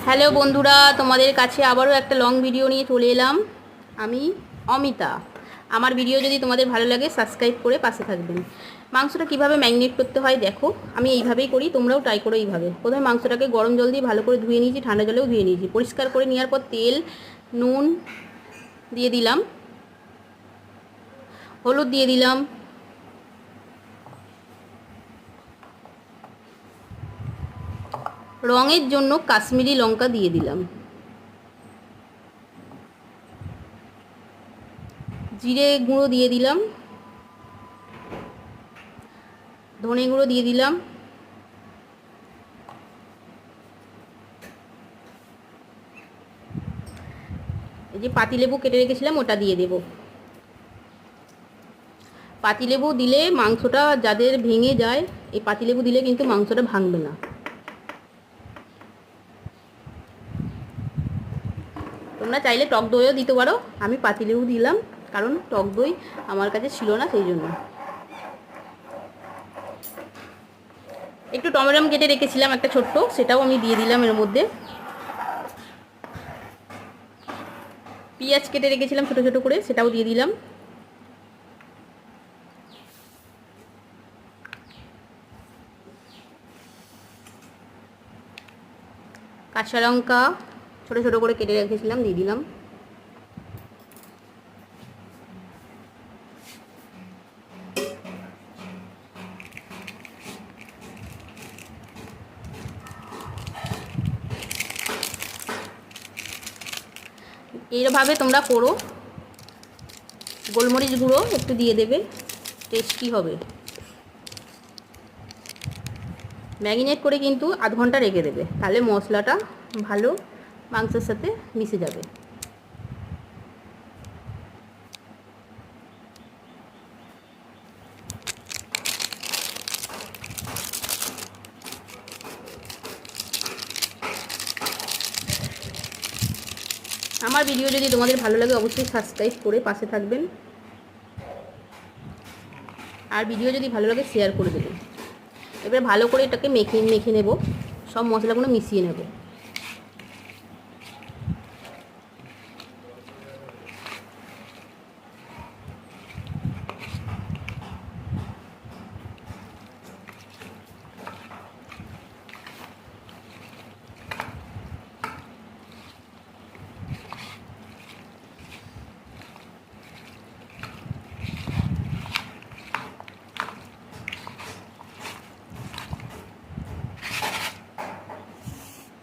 Hello বন্ধুরা, তোমাদের কাছে আবারও একটা লং ভিডিও নিয়ে চলে এলাম। আমি অমিতা। আমার ভিডিও যদি তোমাদের ভালো লাগে সাবস্ক্রাইব করে পাশে থাকবেন। মাংসটা কিভাবে ম্যারিনেট করতে হয় দেখো, আমি এইভাবেই করি, তোমরাও ট্রাই করো এইভাবে। প্রথমে মাংসটাকে গরম জল দিয়ে ভালো করে ধুয়ে নিয়েছি, ঠান্ডা জলেও ধুয়ে নিয়েছি। পরিষ্কার করে নেওয়ার পর তেল, নুন দিয়ে দিলাম, হলুদ দিয়ে দিলাম, রঙের জন্য কাশ্মীরি লঙ্কা দিয়ে দিলাম, জিরে গুঁড়ো দিয়ে দিলাম, ধনে গুঁড়ো দিয়ে দিলাম, এই যে পাতিলেবু কেটে রেখেছিলাম ওটা দিয়ে দেব। পাতিলেবু দিলে মাংসটা যাদের ভেঙে যায়, এই পাতিলেবু দিলে কিন্তু মাংসটা ভাঙবে না। তোমরা চাইলে টক দইও দিতে পারো, আমি পাতিলেবু দিলাম কারণ টক দই আমার কাছে ছিল না, সেই জন্য। একটু টমেটো কেটে রেখেছিলাম একটা ছোট্ট, সেটাও আমি দিয়ে দিলাম এর মধ্যে। পেঁয়াজ কেটে রেখেছিলাম ছোটো ছোটো করে, সেটাও দিয়ে দিলাম। কাঁচা লঙ্কা ছোটো ছোটো করে কেটে রেখেছিলাম, দিয়ে দিলাম। এইভাবে তোমরা করো। গোলমরিচ গুঁড়ো একটু দিয়ে দেবে, টেস্টি হবে। ম্যারিনেট করে কিন্তু আধ ঘন্টা রেখে দেবে, তাহলে মশলাটা ভালো মাংসের সাথে মিশে যাবে। আমার ভিডিও যদি তোমাদের ভালো লাগে অবশ্যই সাবস্ক্রাইব করে পাশে থাকবেন, আর ভিডিও যদি ভালো লাগে শেয়ার করে দেবেন। এবার ভালো করে এটাকে মেখে নেব, সব মশলাগুলো মিশিয়ে নেব।